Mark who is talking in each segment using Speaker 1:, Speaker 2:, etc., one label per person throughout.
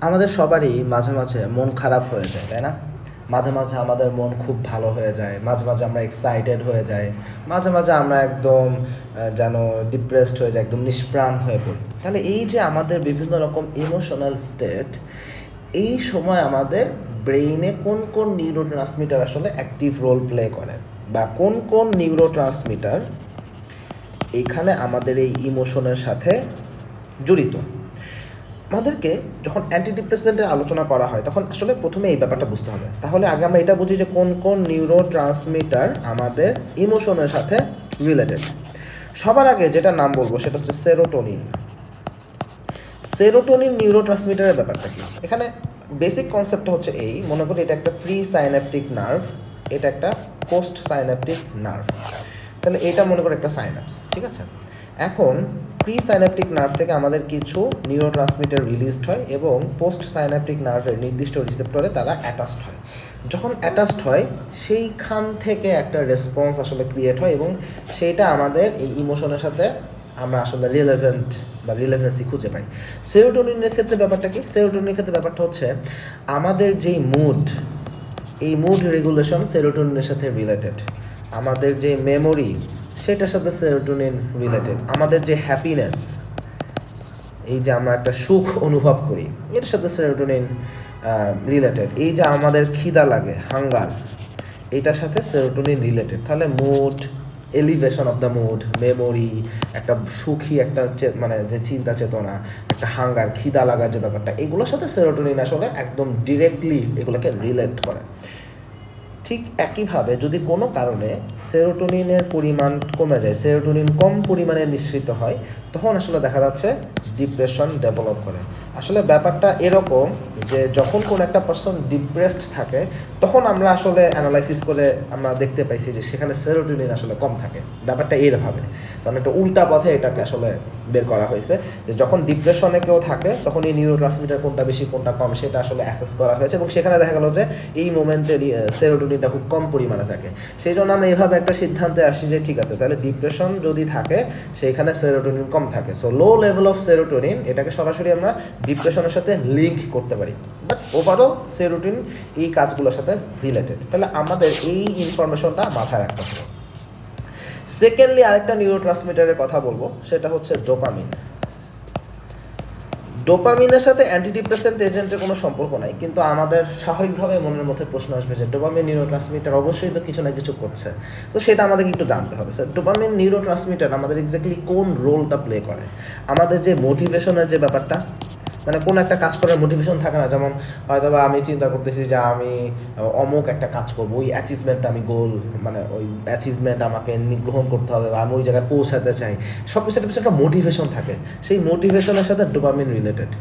Speaker 1: আমাদের সবারই মাঝে মাঝে মন খারাপ হয়ে যায়, তাই না? মাঝে মাঝে আমাদের মন খুব ভালো হয়ে যায়, মাঝে মাঝে আমরা এক্সাইটেড হয়ে যাই, মাঝে মাঝে আমরা একদম যেন ডিপ্রেসড হয়ে যাই, একদম নিষ্প্রাণ হয়ে পড়ি। তাহলে এই যে আমাদের বিভিন্ন রকম ইমোশনাল স্টেট, এই সময় আমাদের ব্রেইনে কোন কোন নিউরো ট্রান্সমিটার আসলে অ্যাক্টিভ রোল প্লে করে, বা কোন কোন নিউরো ট্রান্সমিটার এইখানে আমাদের এই ইমোশনের সাথে জড়িত। আমাদেরকে যখন অ্যান্টিডিপ্রেসেন্টের আলোচনা করা হয় তখন আসলে প্রথমে এই ব্যাপারটা বুঝতে হবে। তাহলে আগে আমরা এটা বুঝি যে কোন কোন নিউরো ট্রান্সমিটার আমাদের ইমোশনের সাথে রিলেটেড। সবার আগে যেটা নাম বলবো সেটা হচ্ছে সেরোটোনিন। সেরোটোনিন নিউরো ট্রান্সমিটারের ব্যাপারটা কি? এখানে বেসিক কনসেপ্টটা হচ্ছে এই, মনে করি এটা একটা প্রি সাইন্যাপটিক নার্ভ, এটা একটা পোস্ট সাইন্যাপটিক নার্ভ। তাহলে এটা মনে করি একটা সাইন্যাপস, ঠিক আছে? এখন প্রি সাইন্যাপটিক নার্ভ থেকে আমাদের কিছু নিউরো ট্রান্সমিটার রিলিজড হয় এবং পোস্ট সাইন্যাপটিক নার্ভের নির্দিষ্ট রিসেপ্টরে তারা অ্যাটাচড হয়। যখন অ্যাটাচড হয় সেইখান থেকে একটা রেসপন্স আসলে ক্রিয়েট হয় এবং সেইটা আমাদের এই ইমোশনের সাথে আমরা আসলে রিলেভেন্ট বা রিলেভেন্সি খুঁজে পাই। সেরোটোনিনের ক্ষেত্রে ব্যাপারটা কি? সেরোটোনিনের ক্ষেত্রে ব্যাপারটা হচ্ছে আমাদের যেই মুড, এই মুড রেগুলেশন সেরোটোনিনের সাথে রিলেটেড। আমাদের যে মেমোরি সেটার সাথে সেরোটোনিন রিলেটেড। আমাদের যে হ্যাপিনেস, এই যে আমরা একটা সুখ অনুভব করি, এর সাথে সেরোটোনিন রিলেটেড। এই যে আমাদের খিদা লাগে, হাঙ্গার, এইটার সাথে সেরোটোনিন রিলেটেড। তাহলে mood, elevation of the mood, memory, একটা সুখী একটা মানে যে চিন্তা চেতনা, একটা হাঙ্গার, খিদা লাগার যে ব্যাপারটা, এগুলোর সাথে সেরোটোনিন আসলে একদম ডিরেক্টলি এগুলোকে রিলেট করে। ঠিক একইভাবে যদি কোনো কারণে সেরোটোনিনের পরিমাণ কমে যায়, সেরোটোনিন কম পরিমাণে নিঃসৃত হয়, তখন আসলে দেখা যাচ্ছে ডিপ্রেশন ডেভেলপ করে। আসলে ব্যাপারটা এরকম যে যখন কোনো একটা পার্সন ডিপ্রেসড থাকে তখন আমরা আসলে অ্যানালাইসিস করে আমরা দেখতে পাইছি যে সেখানে সেরোটোনিন আসলে কম থাকে। ব্যাপারটা এইভাবে, কারণ একটা উল্টা পথে এটাকে আসলে বের করা হয়েছে যে যখন ডিপ্রেশনে কেউ থাকে তখন এই নিউরো ট্রান্সমিটার কোনটা বেশি কোনটা কম সেটা আসলে অ্যাসেস করা হয়েছে এবং সেখানে দেখা গেল যে এই মোমেন্টে সেরোটোনিনটা খুব কম পরিমাণে থাকে। সেই জন্য আমরা এইভাবে একটা সিদ্ধান্তে আসি যে ঠিক আছে, তাহলে ডিপ্রেশন যদি থাকে সেইখানে সেরোটোনিন কম থাকে, so low level of serotonin, এটাকে সরাসরি আমরা ডিপ্রেশনের সাথে লিঙ্ক করতে পারি। বাট ওভারঅল সেরোটোনিন এই কাজগুলোর সাথে রিলেটেড। তাহলে আমাদের এই ইনফরমেশনটা মাথায় রাখতে হবে। সেকেন্ডলি আরেকটা নিউরো ট্রান্সমিটারের কথা বলবো, সেটা হচ্ছে ডোপামিন। ডোপামিনের সাথে অ্যান্টিডিপ্রেসেন্ট এজেন্টের কোনো সম্পর্ক নাই, কিন্তু আমাদের স্বাভাবিকভাবে মনের মধ্যে প্রশ্ন আসবে যে ডোপামিন নিউরো ট্রান্সমিটার অবশ্যই তো কিছু না কিছু করছে, তো সেটা আমাদেরকে একটু জানতে হবে। স্যার, ডোপামিন নিউরো ট্রান্সমিটার আমাদের এক্স্যাক্টলি কোন রোলটা প্লে করে? আমাদের যে মোটিভেশনের যে ব্যাপারটা, মানে কোনো একটা কাজ করার মোটিভেশন থাকে না, যেমন হয়তো বা আমি চিন্তা করতেছি যে আমি অমুক একটা কাজ করবো, ওই অ্যাচিভমেন্ট আমি গোল, মানে ওই অ্যাচিভমেন্ট আমাকে গ্রহণ করতে হবে বা আমি ওই জায়গায় পৌঁছাতে চাই, সব কিছুর পিছনে একটা মোটিভেশন থাকে। সেই মোটিভেশনের সাথে ডোপামিন রিলেটেড।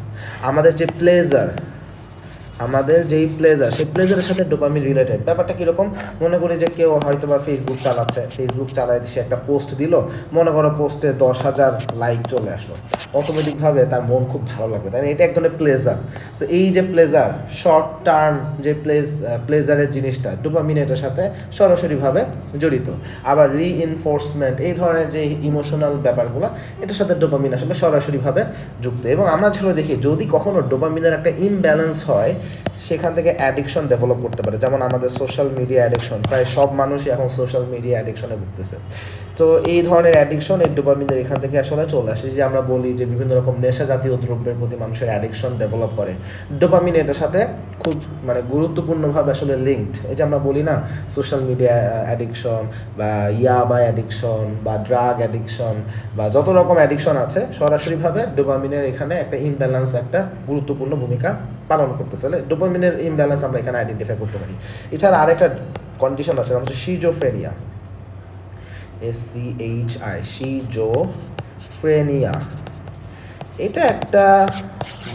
Speaker 1: আমাদের যে প্লেজার, আমাদের যেই প্লেজার, সেই প্লেজারের সাথে ডোপামিন রিলেটেড। ব্যাপারটা কীরকম? মনে করি যে কেউ হয়তো বা ফেসবুক চালাচ্ছে, ফেসবুক চালায় সে একটা পোস্ট দিল, মনে করো পোস্টে 10,000 লাইক চলে আসলো, অটোমেটিকভাবে তার মন খুব ভালো লাগবে, তাই না? এটা এক ধরনের প্লেজার। সো এই যে প্লেজার, শর্ট টার্ম যে প্লেজারের জিনিসটা, ডোপামিন এটার সাথে সরাসরিভাবে জড়িত। আবার রিইনফোর্সমেন্ট, এই ধরনের যে ইমোশনাল ব্যাপারগুলো, এটার সাথে ডোপামিন আসলে সরাসরিভাবে যুক্ত। এবং আমরা আসলে দেখি যদি কখনো ডোপামিনের একটা ইমব্যালেন্স হয় সেখান থেকে অ্যাডিকশন ডেভেলপ করতে পারে। যেমন আমাদের সোশ্যাল মিডিয়া অ্যাডিকশন, প্রায় সব মানুষই এখন সোশ্যাল মিডিয়া অ্যাডিকশনে ভুগতেছে। তো এই ধরনের অ্যাডিকশন এই ডোপামিনের এখান থেকে আসলে চলে আসে। যে আমরা বলি যে বিভিন্ন রকম নেশা জাতীয় দ্রব্যের প্রতি মানুষের অ্যাডিকশন ডেভেলপ করে, ডোপামিন এটার সাথে খুব মানে গুরুত্বপূর্ণভাবে আসলে লিঙ্কড। এই যে আমরা বলি না সোশ্যাল মিডিয়া অ্যাডিকশন বা ইয়াবা অ্যাডিকশন বা ড্রাগ অ্যাডিকশন বা যত রকম অ্যাডিকশন আছে, সরাসরিভাবে ডোপামিনের এখানে একটা ইমব্যালেন্স একটা গুরুত্বপূর্ণ ভূমিকা পালন করতেছে। তাহলে ডোপামিনের ইমব্যালেন্স আমরা এখানে আইডেন্টিফাই করতে পারি। এছাড়া আরেকটা কন্ডিশন আছে, হচ্ছে শিজোফ্রেনিয়া, SCHI, শিজোফ্রেনিয়া। এটা একটা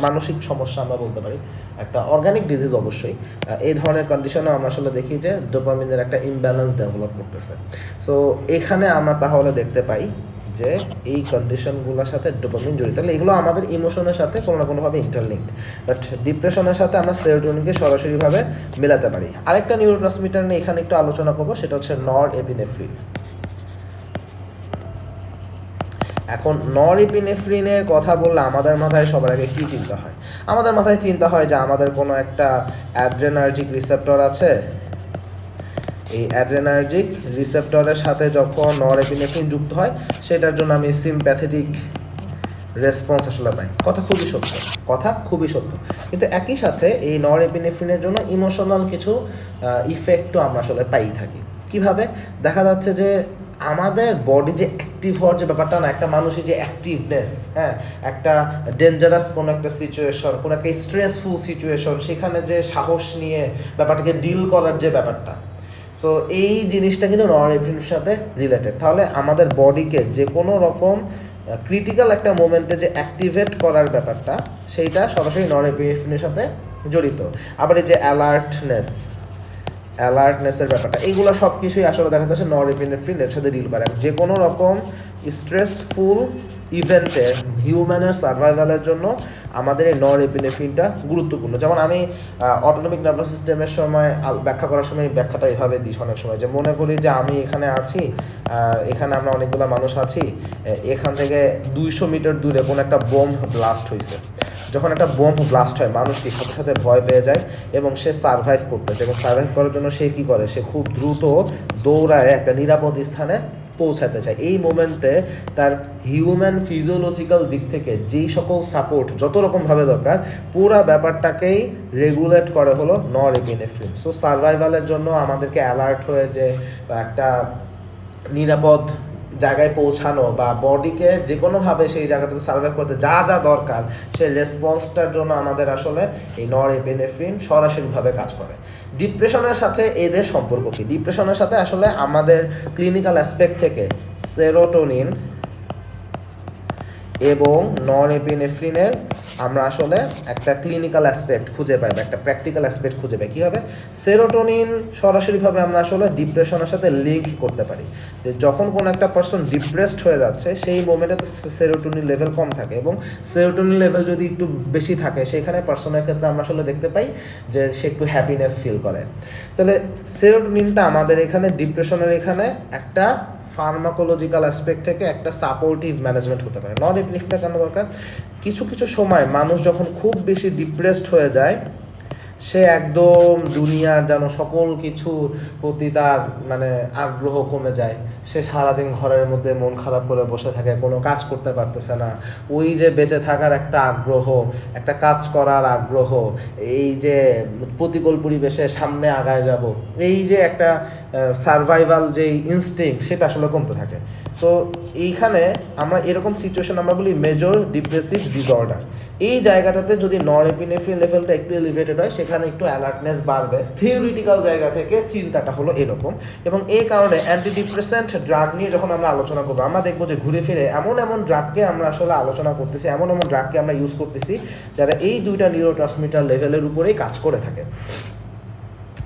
Speaker 1: মানসিক সমস্যা আমরা বলতে পারি, একটা অর্গানিক ডিজিজ অবশ্যই। এই ধরনের কন্ডিশনে আমরা আসলে দেখি যে ডোপামিনের একটা ইমব্যালেন্স ডেভেলপ করতেছে। সো এখানে আমরা তাহলে দেখতে পাই যে এই কন্ডিশনগুলোর সাথে ডোপামিন জড়িত। তাহলে এগুলো আমাদের ইমোশনের সাথে কোনো না কোনোভাবে ইন্টারলিঙ্কড। বাট ডিপ্রেশনের সাথে আমরা সেরোটোনিনকে সরাসরিভাবে মেলাতে পারি। আরেকটা নিউরো ট্রান্সমিটার নিয়ে এখানে একটু আলোচনা করবো, সেটা হচ্ছে নরএপিনেফ্রিন। এখন নরএপিনেফ্রিনের কথা বললে আমাদের মাথায় সবার আগে কী চিন্তা হয়? আমাদের মাথায় চিন্তা হয় যে আমাদের কোনো একটা অ্যাড্রেনার্জিক রিসেপ্টর আছে, এই অ্যাড্রেনার্জিক রিসেপ্টরের সাথে যখন নরএপিনেফ্রিন যুক্ত হয় সেটার জন্য আমি সিম্প্যাথেটিক রেসপন্স আসলে পাই। কথা খুবই সত্য, কিন্তু একই সাথে এই নরএপিনেফ্রিনের জন্য ইমোশনাল কিছু ইফেক্টও আমরা আসলে পাই থাকি। কিভাবে? দেখা যাচ্ছে যে আমাদের বডি যে অ্যাক্টিভ হওয়ার যে ব্যাপারটা না, একটা মানুষের যে অ্যাক্টিভনেস, হ্যাঁ, একটা ডেঞ্জারাস কোনো একটা সিচুয়েশন, কোনো একটা স্ট্রেসফুল সিচুয়েশন, সেখানে যে সাহস নিয়ে ব্যাপারটাকে ডিল করার যে ব্যাপারটা, সো এই জিনিসটা কিন্তু নরএপিনেফ্রিনের সাথে রিলেটেড। তাহলে আমাদের বডিকে যে কোনো রকম ক্রিটিক্যাল একটা মোমেন্টে যে অ্যাক্টিভেট করার ব্যাপারটা, সেইটা সরাসরি নরএপিনেফ্রিনের সাথে জড়িত। আবার এই যে অ্যালার্টনেসের ব্যাপারটা, এইগুলো সব কিছুই আসলে দেখা যাচ্ছে নরএপিনেফ্রিন এর সাথে ডিল করে। যে কোনো রকম স্ট্রেসফুল ইভেন্টে হিউম্যানের সার্ভাইভালের জন্য আমাদের এই নরএপিনেফ্রিনটা গুরুত্বপূর্ণ। যেমন আমি অটোনমিক নার্ভাস সিস্টেমের সময় ব্যাখ্যা করার সময় ব্যাখ্যাটা এভাবে দিই অনেক সময়, যে মনে করি যে আমি এখানে আছি, এখানে আমরা অনেকগুলো মানুষ আছি, এখান থেকে 200 মিটার দূরে কোনো একটা বোম ব্লাস্ট হয়েছে। যখন একটা বোম ব্লাস্ট হয়, মানুষ কি সাথে সাথে ভয় পেয়ে যায় এবং সে সার্ভাইভ করতেছে, এবং সার্ভাইভ করার জন্য সে কী করে, সে খুব দ্রুত দৌড়ায় একটা নিরাপদ স্থানে পৌঁছাতে চায়। এই মোমেন্টে তার হিউম্যান ফিজিওলজিক্যাল দিক থেকে যেই সকল সাপোর্ট যত রকমভাবে দরকার, পুরা ব্যাপারটাকেই রেগুলেট করে হলো নরএপিনেফ্রিন। সো সার্ভাইভালের জন্য আমাদেরকে অ্যালার্ট হয়ে যে একটা নিরাপদ জায়গায় পৌঁছানো বা বডিকে যে কোনোভাবে সেই জায়গাটাতে সার্ভাইভ করতে যা যা দরকার, সেই রেসপন্সটার জন্য আমাদের আসলে এই নরএপিনেফ্রিন সরাসরিভাবে কাজ করে। ডিপ্রেশনের সাথে এদের সম্পর্ক কী? ডিপ্রেশনের সাথে আসলে আমাদের ক্লিনিক্যাল অ্যাসপেক্ট থেকে সেরোটোনিন এবং নরএপিনেফ্রিনের আমরা আসলে একটা ক্লিনিক্যাল অ্যাসপেক্ট খুঁজে পাই বা একটা প্র্যাকটিক্যাল অ্যাসপেক্ট খুঁজে পাই। কী হবে? সেরোটোনিন সরাসরিভাবে আমরা আসলে ডিপ্রেশনের সাথে লিঙ্ক করতে পারি, যে যখন কোনো একটা পার্সন ডিপ্রেসড হয়ে যাচ্ছে সেই মোমেন্টে সেরোটোনিন লেভেল কম থাকে, এবং সেরোটোনিন লেভেল যদি একটু বেশি থাকে সেখানে পার্সনের ক্ষেত্রে আমরা আসলে দেখতে পাই যে সে একটু হ্যাপিনেস ফিল করে। তাহলে সেরোটোনিনটা আমাদের এখানে ডিপ্রেশনের এখানে একটা ফার্মাকোলজিক্যাল অ্যাসপেক্ট থেকে একটা সাপোর্টিভ ম্যানেজমেন্ট হতে পারে। নরএপিনেফ্রিনটা কেন দরকার? কিছু কিছু সময় মানুষ যখন খুব বেশি ডিপ্রেসড হয়ে যায়, সে একদম দুনিয়ার যেন সকল কিছুর প্রতি তার মানে আগ্রহ কমে যায়, সে সারাদিন ঘরের মধ্যে মন খারাপ করে বসে থাকে, কোনো কাজ করতে পারতেছে না। ওই যে বেঁচে থাকার একটা আগ্রহ, একটা কাজ করার আগ্রহ, এই যে প্রতিকূল পরিবেশে সামনে আগায় যাব, এই যে একটা সার্ভাইভাল যেই ইনস্টিংক্ট, সেটা আসলে কমতে থাকে। সো এইখানে আমরা এরকম সিচুয়েশন আমরা বলি মেজর ডিপ্রেসিভ ডিসঅর্ডার। এই জায়গাটাতে যদি নরএপিনেফ্রিন লেভেলটা একটু এলিভেটেড হয়, সেখানে একটু অ্যালার্টনেস বাড়বে। থিওরিটিক্যাল জায়গা থেকে চিন্তাটা হলো এরকম, এবং এই কারণে অ্যান্টিডিপ্রেসেন্ট ড্রাগ নিয়ে যখন আমরা আলোচনা করবো, আমরা দেখবো যে ঘুরে ফিরে এমন ড্রাগকে আমরা আসলে আলোচনা করতেছি, এমন ড্রাগকে আমরা ইউজ করতেছি যারা এই দুইটা নিউরোট্রান্সমিটার লেভেলের উপরেই কাজ করে থাকে।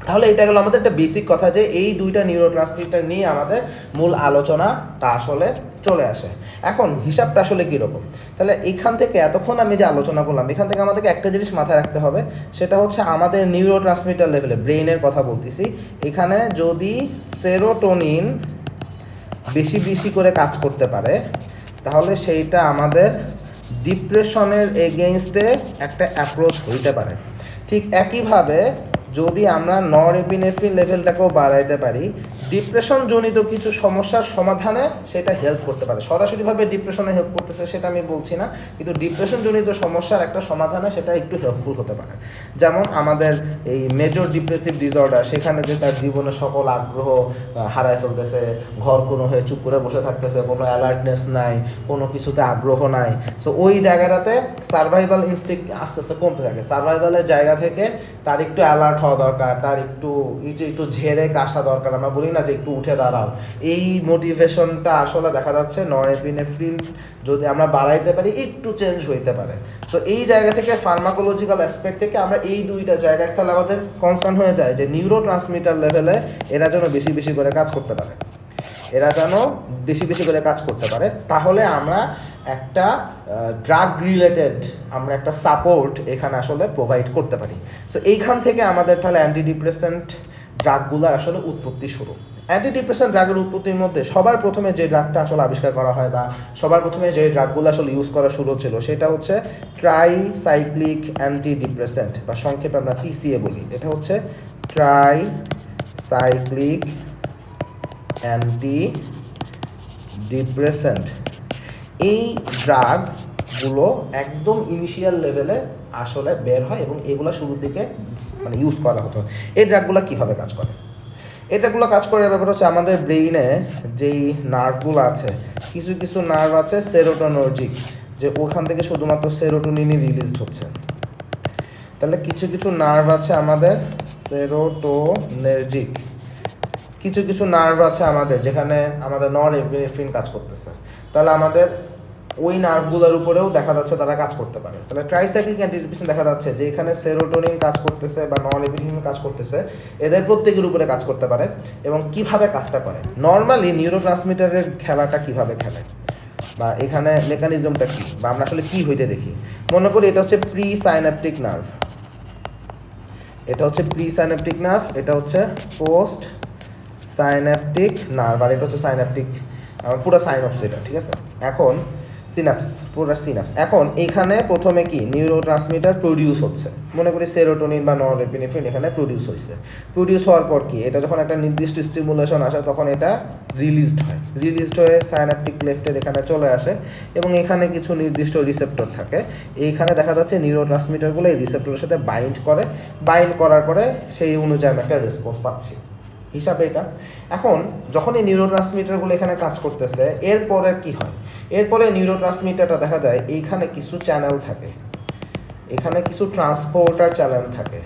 Speaker 1: তাহলে এটা গেলো আমাদের একটা বেসিক কথা, যে এই দুইটা নিউরোট্রান্সমিটার নিয়ে আমাদের মূল আলোচনাটা আসলে চলে আসে। এখন হিসাবটা আসলে কীরকম? তাহলে এখান থেকে এতক্ষণ আমি যে আলোচনা করলাম, এখান থেকে আমাদেরকে একটা জিনিস মাথায় রাখতে হবে, সেটা হচ্ছে আমাদের নিউরোট্রান্সমিটার লেভেলে, ব্রেইনের কথা বলতেছি, এখানে যদি সেরোটোনিন বেশি বেশি করে কাজ করতে পারে, তাহলে সেইটা আমাদের ডিপ্রেশনের এগেইনস্টে একটা অ্যাপ্রোচ হইতে পারে। ঠিক একইভাবে যদি আমরা নরএপিনেফ্রিন লেভেলটাকেও বাড়াইতে পারি, ডিপ্রেশন জনিত কিছু সমস্যার সমাধানে সেটা হেল্প করতে পারে। সরাসরিভাবে ডিপ্রেশনে হেল্প করতেছে সেটা আমি বলছি না, কিন্তু ডিপ্রেশন জনিত সমস্যার একটা সমাধানে সেটা একটু হেল্পফুল হতে পারে। যেমন আমাদের এই মেজর ডিপ্রেসিভ ডিসঅর্ডার, সেখানে যে তার জীবনে সকল আগ্রহ হারায় ফেলতেছে, ঘর কোনো হয়ে চুপ করে বসে থাকতেছে, কোনো অ্যালার্টনেস নাই, কোনো কিছুতে আগ্রহ নাই। সো ওই জায়গাটাতে সার্ভাইভাল ইনস্টিংক্ট আস্তে আস্তে কমতে থাকে। সার্ভাইভালের জায়গা থেকে তার একটু অ্যালার্ট হওয়া দরকার, তার একটু ঝেড়ে কাশা দরকার। আমরা বলি না যে একটু উঠে দাঁড়াও, এই মোটিভেশনটা আসলে দেখা যাচ্ছে নরএপিনেফ্রিন যদি আমরা বাড়াইতে পারি একটু চেঞ্জ হইতে পারে। সো এই জায়গা থেকে ফার্মাকোলজিক্যাল অ্যাসপেক্ট থেকে আমরা এই দুইটা জায়গায় তাহলে আমাদের কনসার্ন হয়ে যায় যে নিউরোট্রান্সমিটার লেভেলে এরা যেন বেশি বেশি করে কাজ করতে পারে, তাহলে আমরা একটা ড্রাগ রিলেটেড আমরা একটা সাপোর্ট এখানে আসলে প্রোভাইড করতে পারি। সো এইখান থেকে আমাদের তাহলে অ্যান্টিডিপ্রেসেন্ট ড্রাগগুলোর আসলে উৎপত্তি শুরু। অ্যান্টিডিপ্রেসেন্ট ড্রাগের উৎপত্তির মধ্যে সবার প্রথমে যে ড্রাগটা আসলে আবিষ্কার করা হয় বা সবার প্রথমে যে ড্রাগগুলো আসলে ইউজ করা শুরু হচ্ছিল সেটা হচ্ছে ট্রাইসাইক্লিক অ্যান্টিডিপ্রেসেন্ট বা সংক্ষেপে আমরা TCA বলি। এটা হচ্ছে ট্রাইসাইক্লিক অ্যান্টিডিপ্রেসেন্ট। এই ড্রাগগুলো একদম ইনিশিয়াল লেভেলে আসলে বের হয় এবং এগুলো শুরুর দিকে মানে ইউজ করা হতো। এই ড্রাগগুলো কীভাবে কাজ করে? এটাগুলো কাজ করার ব্যাপার হচ্ছে আমাদের ব্রেইনে যেই নার্ভগুলো আছে, কিছু কিছু নার্ভ আছে সেরোটোনার্জিক, যে ওখান থেকে শুধুমাত্র সেরোটোনিনই রিলিজড হচ্ছে। তাহলে কিছু কিছু নার্ভ আছে আমাদের সেরোটোনার্জিক, কিছু কিছু নার্ভ আছে আমাদের যেখানে আমাদের নরএপিনেফ্রিন কাজ করতেছে। তাহলে আমাদের ওই নার্ভগুলোর উপরেও দেখা যাচ্ছে তারা কাজ করতে পারে। তাহলে ট্রাইসাইক্লিক অ্যান্টিডিপ্রেসেন্ট দেখা যাচ্ছে যে এখানে সেরোটোনিন কাজ করতেছে বা নরএপিনেফ্রিন কাজ করতেছে, এদের প্রত্যেকের উপরে কাজ করতে পারে। এবং কিভাবে কাজটা করে, নর্মালি নিউরোট্রান্সমিটারের খেলাটা কিভাবে খেলে বা এখানে মেকানিজমটা কী বা আমরা আসলে কী হইতে দেখি। মনে করি এটা হচ্ছে প্রি সাইন্যাপটিক নার্ভ, এটা হচ্ছে প্রি সাইন্যাপটিক নার্ভ, এটা হচ্ছে পোস্ট সাইন্যাপটিক নার্ভ, আর এটা হচ্ছে সাইন্যাপটিক পুরো সাইনঅপস এটা, ঠিক আছে। এখন সিনাপস, পুরো সিনাপস। এখন এখানে প্রথমে কি নিউরোট্রান্সমিটার প্রডিউস হচ্ছে, মনে করি সেরোটোনিন বা নরএপিনেফ্রিন এখানে প্রডিউস হয়েছে। প্রডিউস হওয়ার পর কি এটা যখন একটা নির্দিষ্ট স্টিমুলেশন আসে তখন এটা রিলিজড হয়, রিলিজড হয়ে সাইন্যাপটিক ক্লেফটের এখানে চলে আসে এবং এখানে কিছু নির্দিষ্ট রিসেপ্টর থাকে। এইখানে দেখা যাচ্ছে নিউরোট্রান্সমিটারগুলো এই রিসেপ্টরের সাথে বাইন্ড করে, বাইন্ড করার পরে সেই অনুযায়ী আমি একটা রেসপন্স পাচ্ছি হিসাবে এটা। এখন যখন এই নিউরোট্রান্সমিটারগুলো এখানে কাজ করতেছে, এরপরে কি হয়, এরপরে নিউরোট্রান্সমিটারটা দেখা যায় এইখানে কিছু চ্যানেল থাকে, এখানে কিছু ট্রান্সপোর্টার চ্যানেল থাকে,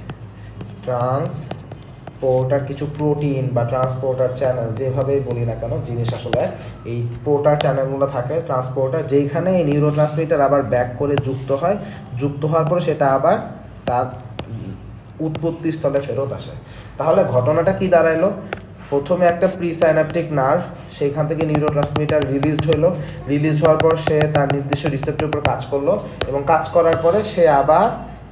Speaker 1: ট্রান্সপোর্টার কিছু প্রোটিন বা ট্রান্সপোর্টার চ্যানেল যেভাবেই বলি না কেন জিনিস আসলে এই পোর্টার চ্যানেলগুলো থাকে ট্রান্সপোর্টার, যেখানে এই নিউরোট্রান্সমিটার আবার ব্যাক করে যুক্ত হয়, যুক্ত হওয়ার পরে সেটা আবার তার উৎপত্তি স্থলে ফেরত আসে। তাহলে ঘটনাটা কি দাঁড়াইলো, প্রথমে একটা প্রি সাইন্যাপটিক নার্ভ, সেইখান থেকে নিউরোট্রান্সমিটার রিলিজড হইলো, রিলিজ হওয়ার পর সে তার নির্দিষ্ট রিসেপ্টরের উপর কাজ করলো এবং কাজ করার পরে সে আবার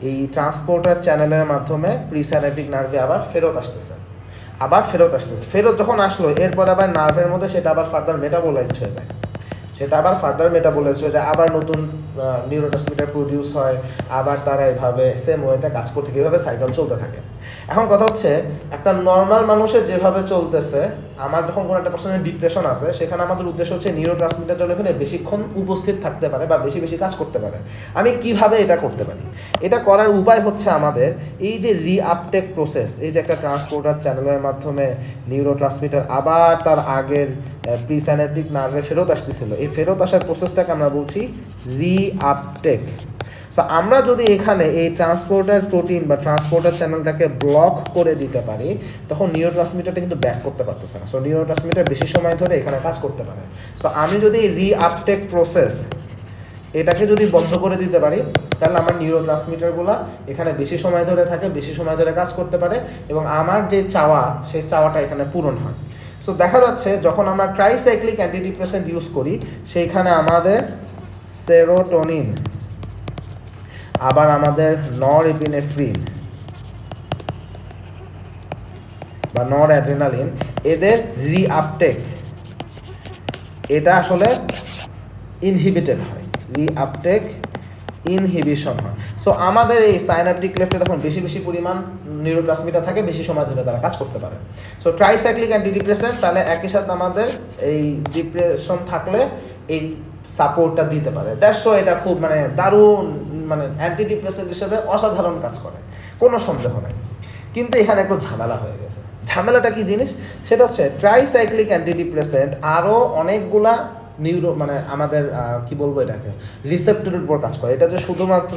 Speaker 1: এই ট্রান্সপোর্টার চ্যানেলের মাধ্যমে প্রি সাইন্যাপটিক নার্ভে আবার ফেরত আসতেছে, ফেরত যখন আসলো এরপর আবার নার্ভের মধ্যে সেটা আবার ফার্দার মেটাবোলাইজড হয়ে যায়, আবার নতুন নিউরোট্রান্সমিটার প্রডিউস হয়, আবার তারা এইভাবে সেম ওয়েতে কাজ করতে থাকে, এইভাবে সাইকেল চলতে থাকে। এখন কথা হচ্ছে একটা নর্মাল মানুষের যেভাবে চলতেছে, আমার যখন কোনো একটা পার্সনের ডিপ্রেশন আছে সেখানে আমাদের উদ্দেশ্য হচ্ছে নিউরোট্রান্সমিটার যেন এখানে বেশিক্ষণ উপস্থিত থাকতে পারে বা বেশি বেশি কাজ করতে পারে। আমি কিভাবে এটা করতে পারি, এটা করার উপায় হচ্ছে আমাদের এই যে রিআপটেক প্রসেস, এই যে একটা ট্রান্সপোর্টার চ্যানেলের মাধ্যমে নিউরোট্রান্সমিটার আবার তার আগের প্রিসাইন্যাপটিক নার্ভে ফেরত আসতেছিল, এই ফেরত আসার প্রসেসটাকে আমরা বলছি রিআপটেক। সো আমরা যদি এখানে এই ট্রান্সপোর্টার প্রোটিন বা ট্রান্সপোর্টার চ্যানেলটাকে ব্লক করে দিতে পারি তখন নিউরোট্রান্সমিটারটা কিন্তু ব্যাক করতে পারতেছে না। সো নিউরোট্রান্সমিটার বেশি সময় ধরে এখানে কাজ করতে পারে। সো আমি যদি রিআপটেক প্রসেস এটাকে যদি বন্ধ করে দিতে পারি তাহলে আমার নিউরোট্রান্সমিটারগুলো এখানে বেশি সময় ধরে থাকে, বেশি সময় ধরে কাজ করতে পারে এবং আমার যে চাওয়া সেই চাওয়াটা এখানে পূরণ হয়। সো দেখা যাচ্ছে যখন আমরা ট্রাইসাইক্লিক অ্যান্টিডিপ্রেসেন্ট ইউজ করি সেইখানে আমাদের সেরোটোনিন আবার আমাদের নরএপিনেফ্রিন বা নরঅ্যাড্রেনালিন এদের রিআপটেক এটা আসলে ইনহিবিটেড হয়, রিআপটেক ইনহিবিশন হয়। সো আমাদের এই সাইন্যাপটিক ক্লেফটে তখন বেশি বেশি পরিমাণ নিউরোট্রান্সমিটার থাকে, বেশি সময় ধরে তারা কাজ করতে পারে। সো ট্রাইসাইক্লিক অ্যান্টিডিপ্রেসেন্ট তাহলে একই সাথে আমাদের এই ডিপ্রেশন থাকলে এই সাপোর্টটা দিতে পারে। দ্যাটস ওয়াই এটা খুব মানে দারুণ মানে অ্যান্টিডিপ্রেসেন্ট হিসেবে অসাধারণ কাজ করে, কোনো সন্দেহ নেই। কিন্তু এখানে একটু ঝামেলা হয়ে গেছে। ঝামেলাটা কি জিনিস, সেটা হচ্ছে ট্রাইসাইক্লিক অ্যান্টিডিপ্রেসেন্ট আরও অনেকগুলা নিউরো মানে আমাদের কি বলবো এটাকে রিসেপ্টরের উপর কাজ করে। এটা যে শুধুমাত্র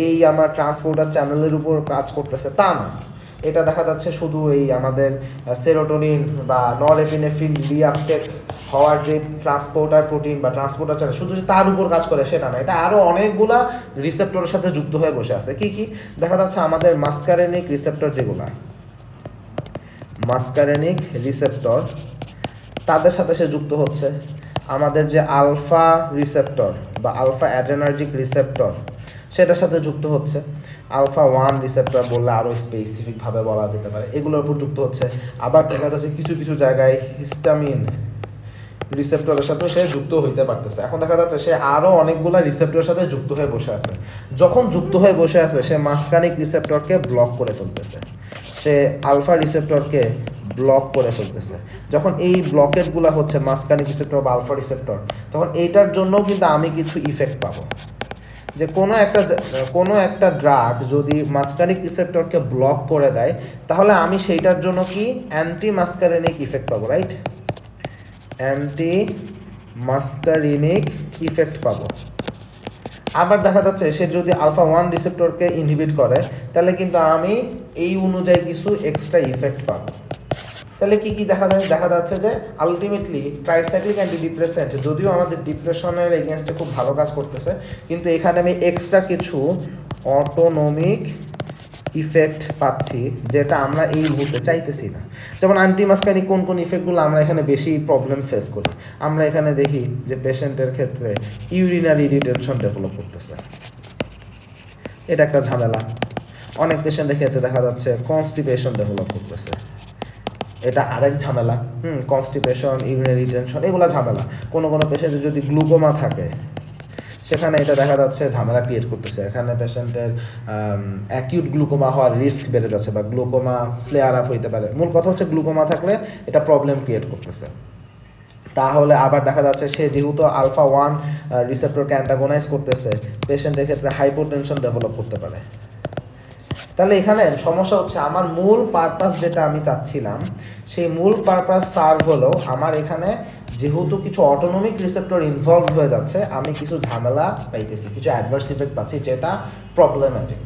Speaker 1: এই আমার ট্রান্সপোর্টার চ্যানেলের উপর কাজ করতেছে তা না, এটা দেখা যাচ্ছে শুধু এই আমাদের সেরোটোনিন বা নরএপিনেফ্রিন রিআপটেক হওয়ার যে ট্রান্সপোর্টার প্রোটিন বা ট্রান্সপোর্টার চ্যানেল শুধু যে তার উপর কাজ করে সেটা না, এটা আরও অনেকগুলা রিসেপ্টরের সাথে যুক্ত হয়ে বসে আছে। কি কি দেখা যাচ্ছে, আমাদের মাস্কারেনিক রিসেপ্টর যেগুলা, মাস্কারেনিক রিসেপ্টর তাদের সাথে সে যুক্ত হচ্ছে। আমাদের যে আলফা রিসেপ্টর বা আলফা অ্যাড্রেনার্জিক রিসেপ্টর সেটার সাথে যুক্ত হচ্ছে। আলফা 1 রিসেপ্টর বললে আরও স্পেসিফিকভাবে বলা যেতে পারে, এগুলোর উপর যুক্ত হচ্ছে। আবার দেখা যাচ্ছে কিছু কিছু জায়গায় হিস্টামিন রিসেপ্টরের সাথে সে যুক্ত হইতে পারতেছে। এখন দেখা যাচ্ছে সে আরও অনেকগুলো রিসেপ্টরের সাথে যুক্ত হয়ে বসে আছে। যখন যুক্ত হয়ে বসে আছে সে মাসকানিক রিসেপ্টরকে ব্লক করে ফেলতেছে, সে আলফা রিসেপ্টরকে ব্লক করে ফেলতেছে। যখন এই ব্লকেটগুলো হচ্ছে মাসকানিক রিসেপ্টর বা আলফা রিসেপ্টর, তখন এইটার জন্যও কিন্তু আমি কিছু ইফেক্ট পাবো। যে কোনো একটা ড্রাগ যদি মাসকারিনিক রিসেপ্টরকে ব্লক করে দেয়, তাহলে আমি সেইটার জন্য কি অ্যান্টি মাসকারিনিক ইফেক্ট পাবো, রাইট? অ্যান্টি মাসকারিনিক ইফেক্ট পাবো। আবার দেখা যাচ্ছে সে যদি আলফা 1 রিসেপ্টরকে ইনহিবিট করে, তাহলে কিন্তু আমি এই অনুযায়ী কিছু এক্সট্রা ইফেক্ট পাবো। তাহলে কি কি দেখা যাচ্ছে যে আলটিমেটলি ট্রাইসাইক্লিক অ্যান্টিডিপ্রেসেন্ট যদিও আমাদের ডিপ্রেশনের এগেনস্টে খুব ভালো কাজ করতেছে, কিন্তু এখানে আমি এক্সট্রা কিছু অটোনমিক ইফেক্ট পাচ্ছি যেটা আমরা এই মুহূর্তে চাইতেছি না। যেমন অ্যান্টিমাসকারিনিক কোন কোন ইফেক্টগুলো আমরা এখানে বেশি প্রবলেম ফেস করি? আমরা এখানে দেখি যে পেশেন্টের ক্ষেত্রে ইউরিনারি রিটেনশন ডেভেলপ করতেছে, এটা একটা ঝামেলা। অনেক পেশেন্টের ক্ষেত্রে দেখা যাচ্ছে কনস্টিপেশন ডেভেলপ করতেছে, এটা আরেক ঝামেলা। কনস্টিপেশন, ইউরিনারি রিটেনশন, এগুলো ঝামেলা। কোনো পেশেন্টের যদি গ্লুকোমা থাকে, সেখানে এটা দেখা যাচ্ছে ঝামেলা ক্রিয়েট করতেছে। এখানে পেশেন্টের অ্যাকিউট গ্লুকোমা হওয়ার রিস্ক বেড়ে যাচ্ছে বা গ্লুকোমা ফ্লেয়ার আপ হইতে পারে। মূল কথা হচ্ছে গ্লুকোমা থাকলে এটা প্রবলেম ক্রিয়েট করতেছে। তাহলে আবার দেখা যাচ্ছে সে যেহেতু আলফা 1 রিসেপ্টরকে অ্যান্টাগোনাইজ করতেছে, পেশেন্টের ক্ষেত্রে হাইপোটেনশন ডেভেলপ করতে পারে। তাহলে এখানে সমস্যা হচ্ছে আমার মূল পারপাস যেটা আমি চাচ্ছিলাম, সেই মূল পারপাস সার্ভ হলো আমার এখানে যেহেতু কিছু অটোনমিক রিসেপ্টর ইনভলভ হয়ে যাচ্ছে, আমি কিছু ঝামেলা পাইতেছি, কিছু অ্যাডভার্স ইফেক্ট পাচ্ছি যেটা প্রবলেম্যাটিক।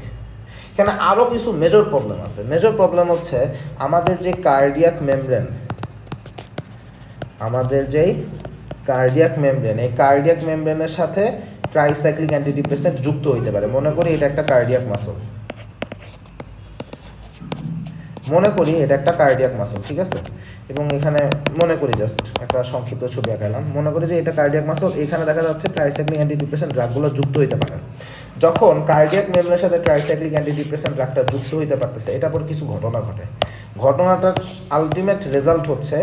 Speaker 1: এখানে আরও কিছু মেজর প্রবলেম আছে। মেজর প্রবলেম হচ্ছে আমাদের যে কার্ডিয়াক মেমব্রেন, এই কার্ডিয়াক মেমব্রেনের সাথে ট্রাইসাইক্লিক অ্যান্টিডিপ্রেসেন্ট যুক্ত হইতে পারে। মনে করি এটা একটা কার্ডিয়াক মাসল, ঠিক আছে? এবং এখানে মনে করি জাস্ট একটা সংক্ষিপ্ত ছবি আঁকাইলাম। মনে করি যে এটা কার্ডিয়াক মাসল, এখানে দেখা যাচ্ছে ট্রাইসাইক্লিক অ্যান্টিডিপ্রেসেন্ট ড্রাগগুলো যুক্ত হইতে পারে। যখন কার্ডিয়াক মেমব্রেনের সাথে ট্রাইসাইক্লিক অ্যান্টিডিপ্রেসেন্ট ড্রাগটা যুক্ত হইতে পারতেছে, এটার পর কিছু ঘটনা ঘটে। ঘটনাটার আলটিমেট রেজাল্ট হচ্ছে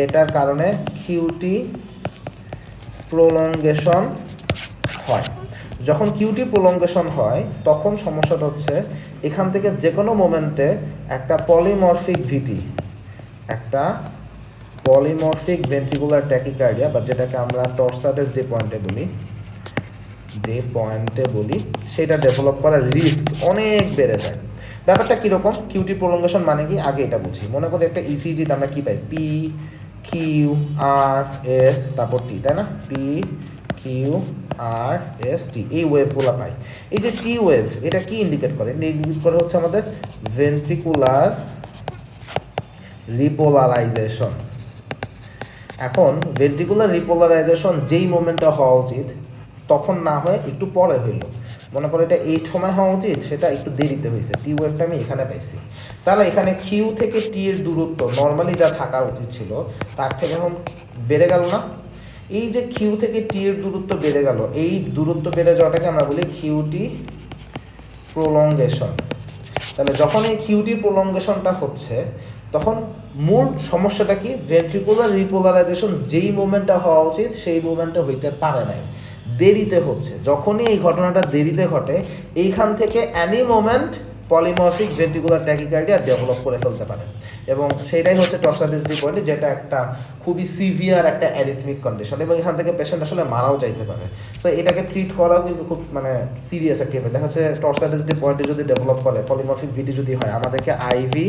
Speaker 1: এটার কারণে কিউটি প্রলঙ্গেশন হয়। যখন কিউটি প্রলঙ্গেশন হয়, তখন সমস্যাটা হচ্ছে এখান থেকে যে কোনো মোমেন্টে একটা পলিমরফিক ভেন্ট্রিকুলার ট্যাকিকার্ডিয়া বা যেটাকে আমরা টর্সাডাস ডে পয়েন্টে বলি, সেটা ডেভেলপ করার রিস্ক অনেক বেড়ে যায়। ব্যাপারটা কীরকম? কিউটি প্রলঙ্গেশন মানে কি আগে এটা বুঝি। মনে করি একটা ইসিজিতে আমরা কী পাই? পি কিউ আর এস তারপর টি, তাই না? P Q R S T, এই ওয়েভগুলো পাই। এই যে টি ওয়েভ, এটা কি ইন্ডিকেট করে? ইন্ডিকেট করে হচ্ছে আমাদের ভেন্ট্রিকুলার রিপোলারাইজেশন। এখন ভেন্ট্রিকুলার রিপোলারাইজেশন যেই মোমেন্টে হওয়া উচিত তখন না হয়ে একটু পরে হইল। মনে করো এটা এই সময় হওয়া উচিত, সেটা একটু দেরিতে হয়েছে। টি ওয়েভটা আমি এখানে পাইছি। তাহলে এখানে কিউ থেকে টি এর দূরত্ব নর্মালি যা থাকা উচিত ছিল তার থেকে এখন বেড়ে গেল না? এই যে কিউ থেকে টি এর দূরত্ব বেড়ে গেল, এই দূরত্ব বেড়ে যাওয়াটাকে আমরা বলি কিউটি প্রলঙ্গেশন। তাহলে যখন এই কিউটি প্রলঙ্গেশনটা হচ্ছে, তখন মূল সমস্যাটা কি? ভেন্ট্রিকুলার রিপোলারাইজেশন যেই মোমেন্টটা হওয়া উচিত সেই মোমেন্টে হইতে পারে নাই, দেরিতে হচ্ছে। যখনই এই ঘটনাটা দেরিতে ঘটে, এইখান থেকে any moment polymorphic ventricular tachycardia develop করে ফেলতে পারে। এবং সেটাই হচ্ছে টর্সাডাস ডে পয়েন্ট, যেটা একটা খুবই সিভিয়ার একটা অ্যারিথমিক কন্ডিশন, এবং এখান থেকে পেশেন্ট আসলে মারাও যাইতে পারে। সো এটাকে ট্রিট করাও কিন্তু খুব সিরিয়াস একটা ইভেন্ট। দেখা যাচ্ছে টর্সাডাস ডে পয়েন্টে যদি ডেভেলপ করে, পলিমরফিক ভিটি যদি হয়, আমাদেরকে আইভি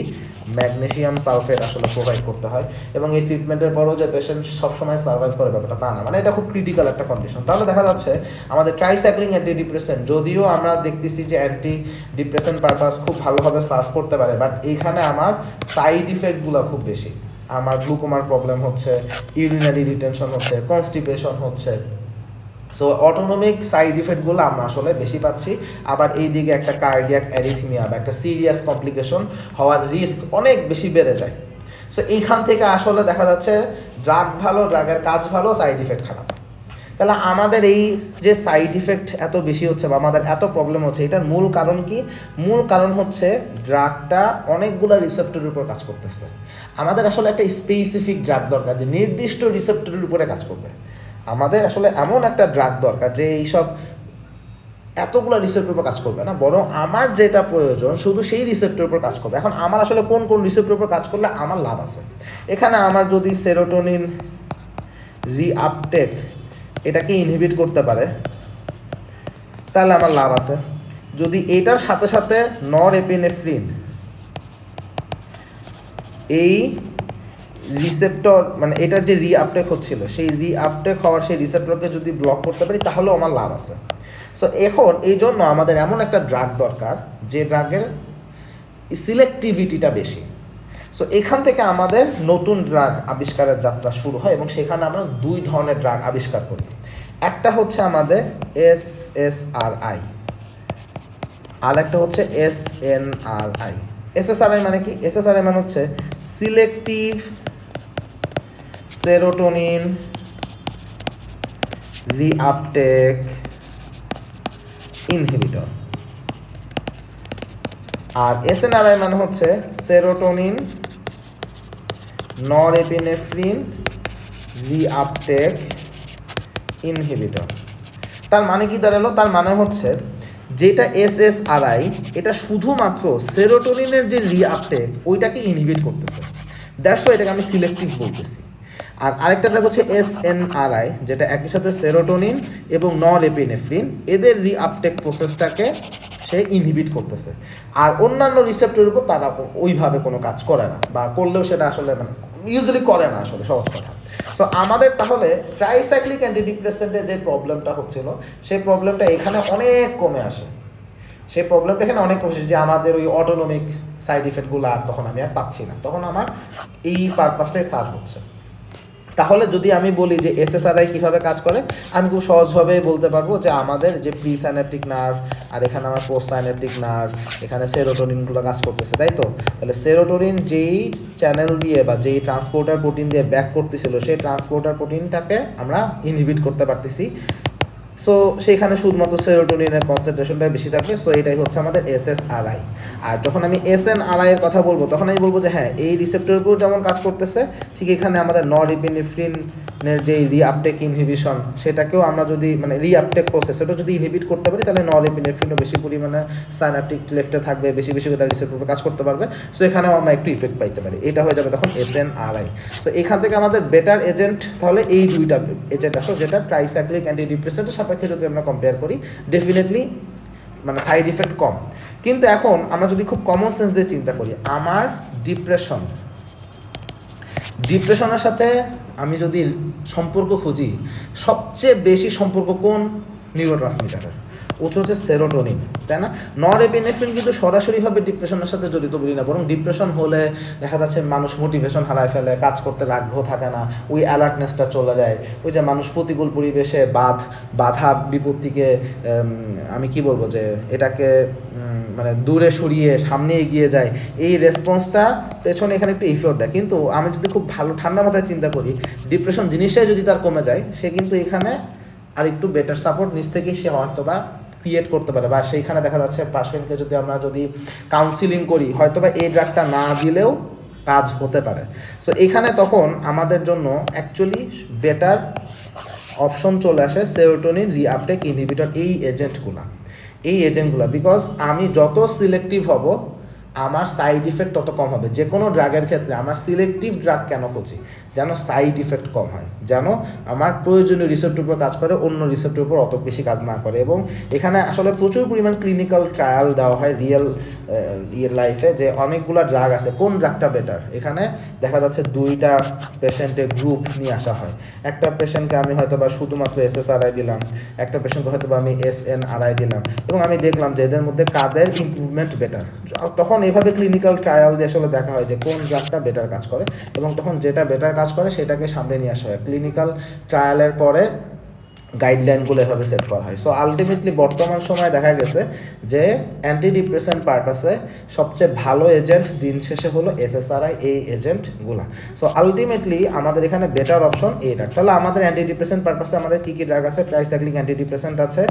Speaker 1: ম্যাগনেসিয়াম সালফেট আসলে প্রোভাইড করতে হয়। এবং এই ট্রিটমেন্টের পরও যে পেশেন্ট সবসময় সার্ভাইভ করে ব্যাপারটা তা না, এটা খুব ক্রিটিক্যাল একটা কন্ডিশন। তাহলে দেখা যাচ্ছে আমাদের ট্রাইসাইক্লিং অ্যান্টিডিপ্রেসেন্ট যদিও আমরা দেখতেছি যে অ্যান্টি ডিপ্রেসেন্ট পারপাস খুব ভালোভাবে সার্ভ করতে পারে, বাট এইখানে আমার সাইড ইফেক্টগুলো খুব বেশি। আমার গ্লুকোমার প্রবলেম হচ্ছে, ইউরিনারি রিটেনশন হচ্ছে, কনস্টিপেশন হচ্ছে। সো অটোনমিক সাইড ইফেক্টগুলো আমরা আসলে বেশি পাচ্ছি। আবার এই দিকে একটা কার্ডিয়াক অ্যারিথমিয়া বা একটা সিরিয়াস কমপ্লিকেশন হওয়ার রিস্ক অনেক বেশি বেড়ে যায়। সো এইখান থেকে আসলে দেখা যাচ্ছে ড্রাগ ভালো, ড্রাগের কাজ ভালো, সাইড ইফেক্ট খারাপ। তাহলে আমাদের এই যে সাইড ইফেক্ট এত বেশি হচ্ছে বা আমাদের এত প্রবলেম হচ্ছে, এটার মূল কারণ কি? মূল কারণ হচ্ছে ড্রাগটা অনেকগুলো রিসেপ্টরের উপর কাজ করতেছে। আমাদের আসলে একটা স্পেসিফিক ড্রাগ দরকার যে নির্দিষ্ট রিসেপ্টরের উপরে কাজ করবে। আমাদের আসলে এমন একটা ড্রাগ দরকার যে এইসব এতগুলো রিসেপ্টরের উপর কাজ করবে না, বরং আমার যেটা প্রয়োজন শুধু সেই রিসেপ্টরের উপর কাজ করবে। এখন আমার আসলে কোন কোন রিসেপ্টরের উপর কাজ করলে আমার লাভ আছে? এখানে আমার যদি সেরোটোনিন রিআপটেক এটাকে ইনহিবিট করতে পারে তাহলে আমার লাভ আছে। যদি এটার সাথে সাথে নরএপিনেফ্রিন এই রিসেপ্টর মানে এটার যে রিআপটেক হচ্ছিল সেই রিআপটেক হওয়ার সেই রিসেপ্টরকে যদি ব্লক করতে পারি তাহলেও আমার লাভ আছে। সো এখন এই জন্য আমাদের এমন একটা ড্রাগ দরকার যে ড্রাগের সিলেক্টিভিটিটা বেশি। সো এখান থেকে আমাদের নতুন ড্রাগ আবিষ্কারের যাত্রা শুরু হয় এবং সেখানে আমরা দুই ধরনের ড্রাগ আবিষ্কার করি। একটা হচ্ছে আমাদের SSRI, আর একটা হচ্ছে SNRI। SSRI মানে কি? SSRI মানে হচ্ছে সিলেক্টিভ সেরোটোনিন রিআপটেক ইনহিবিটর, আর SNRI মানে হচ্ছে সেরোটোনিন নরএপিনেফ্রিন রিআপটেক ইনহিবিটর। তার মানে কি দাঁড়ালো? তার মানে হচ্ছে যেটা SSRI এটা শুধুমাত্র সেরোটোনিনের যে রিআপটেক ওইটাকে ইনহিবিট করতেছে, দ্যাটস ওয়াই এটাকে আমি সিলেক্টিভ বলতেছি। আর আরেকটা হচ্ছে SNRI যেটা একই সাথে সেরোটোনিন এবং নরএপিনেফ্রিন এদের রিআপটেক প্রসেসটাকে সে ইনহিবিট করতেছে। আর অন্যান্য রিসেপ্টরের উপর তারা ওইভাবে কোনো কাজ করে না, বা করলেও সেটা আসলে মানে ইউজুয়ালি করে না, আসলে সহজ কথা। সো আমাদের তাহলে ট্রাইসাইক্লিক অ্যান্টিডিপ্রেসেন্টের যে প্রবলেমটা হচ্ছিল সেই প্রবলেমটা এখানে অনেক কমে আসে। সেই প্রবলেমটা এখানে অনেক কমে আসে যে আমাদের ওই অটোনমিক সাইড ইফেক্টগুলো আর তখন আমি আর পাচ্ছি না, তখন আমার এই পারপাসটাই সার্ভ হচ্ছে। তাহলে যদি আমি বলি যে SSRI কীভাবে কাজ করে, আমি খুব সহজভাবে বলতে পারবো যে আমাদের যে প্রি সাইন্যাপটিক নার্ভ আর এখানে আমার পোস্ট সাইন্যাপটিক নার্ভ, এখানে সেরোটোনিনগুলো কাজ করতেছে, তাই তো? তাহলে সেরোটোনিন যেই চ্যানেল দিয়ে বা যেই ট্রান্সপোর্টার প্রোটিন দিয়ে ব্যাক করতেছিল সেই ট্রান্সপোর্টার প্রোটিনটাকে আমরা ইনহিবিট করতে পারতেছি। সো সেইখানে শুধুমাত্র সেরোটোনিনের কনসেন্ট্রেশনটা বেশি থাকবে। সো এটাই হচ্ছে আমাদের SSRI। আর যখন আমি SNRI এর কথা বলবো তখন আমি বলবো যে হ্যাঁ এই রিসেপ্টরের উপর যেমন কাজ করতেছে ঠিক এখানে আমাদের নরএপিনেফ্রিনের যে রিআপটেক ইনহিবিশন সেটাকেও আমরা যদি মানে রিআপটেক প্রসেস এটা যদি ইনহিবিট করতে পারি তাহলে নরএপিনেফ্রিনও বেশি পরিমাণে সাইন্যাপটিক লেফটে থাকবে, বেশি বেশি করে তার রিসেপ্টরের উপর কাজ করতে পারবে। সো এখানেও আমরা একটু ইফেক্ট পাইতে পারি, এটা হয়ে যাবে তখন SNRI। সো এখান থেকে আমাদের বেটার এজেন্ট তাহলে এই দুইটা এজেন্ট আসো, যেটা ট্রাইসাইক্লিক অ্যান্টিডিপ্রেসেন্টের সাপেক্ষে যদি আমরা কম্পেয়ার করি ডেফিনেটলি মানে সাইড ইফেক্ট কম। কিন্তু এখন আমরা যদি খুব কমন সেন্স দিয়ে চিন্তা করি, আমার ডিপ্রেশনের সাথে আমি যদি সম্পর্ক খুঁজি, সবচেয়ে বেশি সম্পর্ক কোন নিউরোট্রান্সমিটারের? উত্তর হচ্ছে সেরোটোনিন, তাই না? নরএপিনেফ্রিন কিন্তু সরাসরিভাবে ডিপ্রেশনের সাথে জড়িত বলি না, বরং ডিপ্রেশন হলে দেখা যাচ্ছে মানুষ মোটিভেশন হারায় ফেলে, কাজ করতে আগ্রহ থাকে না, ওই অ্যালার্টনেসটা চলে যায়, ওই যে মানুষ প্রতিকূল পরিবেশে বাধা বিপত্তিকে আমি কি বলবো যে এটাকে মানে দূরে সরিয়ে সামনে এগিয়ে যায়, এই রেসপন্সটা পেছনে এখানে একটু ইফেক্ট দেয়। কিন্তু আমি যদি খুব ভালো ঠান্ডা মাথায় চিন্তা করি, ডিপ্রেশন জিনিসটাই যদি তার কমে যায়, সে কিন্তু এখানে আর একটু বেটার সাপোর্ট নিজ থেকেই সে হয়তো বা ক্রিয়েট করতে পারে, বা সেইখানে দেখা যাচ্ছে পেশেন্টকে যদি আমরা যদি কাউন্সিলিং করি হয়তো বা এই ড্রাগটা না দিলেও কাজ হতে পারে। সো এখানে তখন আমাদের জন্য অ্যাকচুয়ালি বেটার অপশন চলে আসে সেরোটোনিন রিআপটেক ইনহিবিটর এই এজেন্টগুলো, বিকজ আমি যত সিলেক্টিভ হব আমার সাইড ইফেক্ট তত কম হবে। যে কোনো ড্রাগের ক্ষেত্রে আমরা সিলেক্টিভ ড্রাগ কেন খুঁজি? যেন সাইড ইফেক্ট কম হয়, যেন আমার প্রয়োজনীয় রিসেপ্টরের উপর কাজ করে, অন্য রিসেপ্টরের উপর অত বেশি কাজ না করে। এবং এখানে আসলে প্রচুর পরিমাণ ক্লিনিক্যাল ট্রায়াল দেওয়া হয় রিয়েল লাইফে, যে অনেকগুলো ড্রাগ আছে, কোন ড্রাগটা বেটার। এখানে দেখা যাচ্ছে দুইটা পেশেন্টের গ্রুপ নিয়ে আসা হয়, একটা পেশেন্টকে আমি হয়তো বা শুধুমাত্র SSRI দিলাম, একটা পেশেন্টকে হয়তো বা আমি SNRI দিলাম, এবং আমি দেখলাম যে এদের মধ্যে কাদের ইমপ্রুভমেন্ট বেটার। তখন এভাবে ক্লিনিক্যাল ট্রায়াল দিয়ে আসলে দেখা হয় যে কোন ড্রাগটা বেটার কাজ করে, এবং তখন যেটা বেটার কাজ করে সেটাকে সামনে নিয়ে আসা হয়। ক্লিনিক্যাল ট্রায়ালের পরে গাইডলাইনগুলো এভাবে সেট করা হয়। সো আলটিমেটলি বর্তমান সময়ে দেখা গেছে যে অ্যান্টি ডিপ্রেসেন্ট পারপাসে সবচেয়ে ভালো এজেন্ট দিন শেষে হলো SSRI এই এজেন্টগুলো। সো আলটিমেটলি আমাদের এখানে বেটার অপশন এই ড্রাগ। তাহলে আমাদের অ্যান্টি ডিপ্রেসেন্ট পারপাসে আমাদের কী কী ড্রাগ আছে? ট্রাইসাইক্লিক অ্যান্টি ডিপ্রেসেন্ট আছে,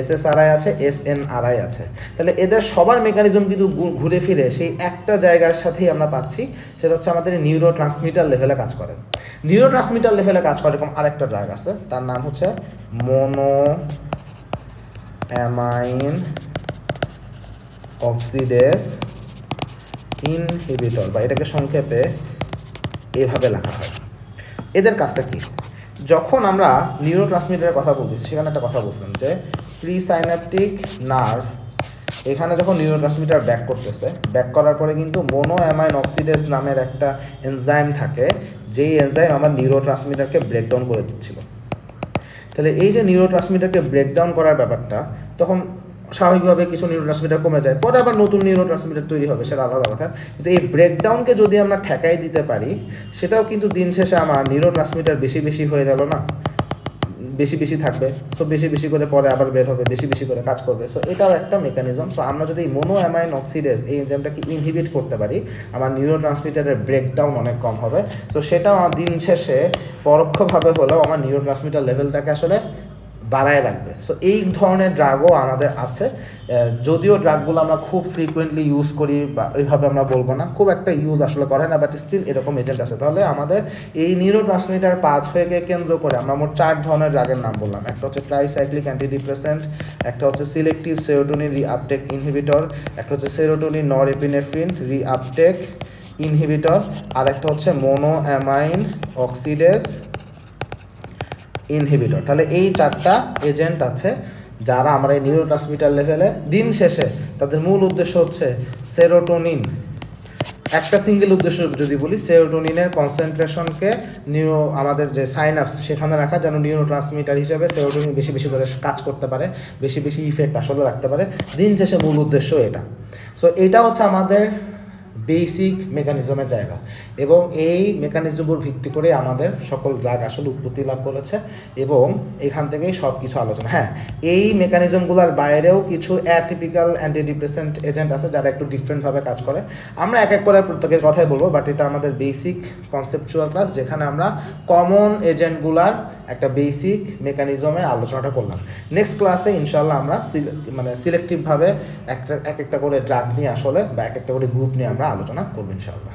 Speaker 1: SSRI আছে, SNRI আছে। তাহলে এদের সবার মেকানিজম কিন্তু ঘুরে ফিরে সেই একটা জায়গার সাথেই আমরা পাচ্ছি, সেটা হচ্ছে আমাদের নিউরো ট্রান্সমিটার লেভেলে কাজ করে। নিউরো ট্রান্সমিটার লেভেলে কাজ করে এরকম আরেকটা ড্রাগ আছে, তার নাম হচ্ছে মোনোঅ্যামাইন অক্সিডেজ ইনহিবিটর, বা এটাকে সংক্ষেপে এভাবে লেখা হয়। এদের কাজটা কি? যখন আমরা নিউরো ট্রান্সমিটারের কথা বলছি, সেখানে একটা কথা বলছিলাম যে প্রিসাইন্যাপটিক নার্ভ এখানে যখন নিউরো ট্রান্সমিটার ব্যাক করতেছে, ব্যাক করার পরে কিন্তু মোনোঅ্যামাইন অক্সিডেজ নামের একটা এনজাইম থাকে, যেই এনজাইম আমার নিউরো ট্রান্সমিটারকে ব্রেকডাউন করে দিচ্ছিল। তাহলে এই যে নিউরো ট্রান্সমিটারকে ব্রেকডাউন করার ব্যাপারটা, তখন স্বাভাবিকভাবে কিছু নিউরো ট্রান্সমিটার কমে যায়, পরে আবার নতুন নিউরো ট্রান্সমিটার তৈরি হবে, সেটা আলাদা কথা। কিন্তু এই ব্রেকডাউনকে যদি আমরা ঠেকাই দিতে পারি, সেটাও কিন্তু দিন শেষে আমার নিউরো ট্রান্সমিটার বেশি হয়ে গেল না, বেশি থাকবে। সো বেশি করে পরে আবার বের হবে, বেশি করে কাজ করবে। সো এটাও একটা মেকানিজম। সো আমরা যদি মোনোঅ্যামাইন অক্সিডেজ এই এনজাইমটাকে ইনহিবিট করতে পারি, আমার নিউরো ট্রান্সমিটারের ব্রেকডাউন অনেক কম হবে। সো সেটাও আমার দিন শেষে পরোক্ষভাবে হলেও আমার নিউরো ট্রান্সমিটার লেভেলটাকে আসলে বাড়ায় রাখবে। সো এই ধরনের ড্রাগও আমাদের আছে, যদিও ড্রাগগুলো আমরা খুব ফ্রিকুয়েন্টলি ইউজ করি, বা ওইভাবে আমরা বলবো না, খুব একটা ইউজ আসলে করে না, বাট স্টিল এরকম এজেন্ট আছে। তাহলে আমাদের এই নিউরো ট্রান্সমিটার পাথওয়েকে কেন্দ্র করে আমরা মোট 4 ধরনের ড্রাগের নাম বললাম। একটা হচ্ছে ট্রাইসাইক্লিক অ্যান্টিডিপ্রেসেন্ট, একটা হচ্ছে সিলেক্টিভ সেরোটোনিন রিআপটেক ইনহিবিটর, একটা হচ্ছে সেরোটোনিন নরএপিনেফ্রিন রিআপটেক ইনহিবিটর, আর একটা হচ্ছে মোনোঅ্যামাইন অক্সিডেজ ইনহিবিটর। তাহলে এই 4টা এজেন্ট আছে যারা আমরা এই নিউরো ট্রান্সমিটার লেভেলে দিন শেষে তাদের মূল উদ্দেশ্য হচ্ছে সেরোটোনিন, একটা সিঙ্গেল উদ্দেশ্য যদি বলি, সেরোটোনিনের কনসেন্ট্রেশনকে আমাদের যে সাইনাপস সেখানে রাখা, যেন নিউরো ট্রান্সমিটার হিসেবে সেরোটোনিন বেশি করে কাজ করতে পারে, বেশি ইফেক্ট আসলে রাখতে পারে। দিন শেষে মূল উদ্দেশ্য এটা। সো এটা হচ্ছে আমাদের বেসিক মেকানিজমের জায়গা, এবং এই মেকানিজমগুলোর ভিত্তি করে আমাদের সকল ড্রাগ আসলে উৎপত্তি লাভ করেছে, এবং এখান থেকেই সব কিছু আলোচনা। হ্যাঁ, এই মেকানিজমগুলোর বাইরেও কিছু অ্যাটিপিক্যাল অ্যান্টিডিপ্রেসেন্ট এজেন্ট আছে যারা একটু ডিফারেন্টভাবে কাজ করে। আমরা এক করে প্রত্যেকের কথাই বলবো, বাট এটা আমাদের বেসিক কনসেপচুয়াল ক্লাস, যেখানে আমরা কমন এজেন্টগুলার একটা বেসিক মেকানিজমের আলোচনাটা করলাম। নেক্সট ক্লাসে ইনশাল্লাহ আমরা সিলেক্টিভভাবে একটা করে ড্রাগ নিয়ে আসলে, বা একটা করে গ্রুপ নিয়ে আমরা আলোচনা করবো ইনশাআল্লাহ।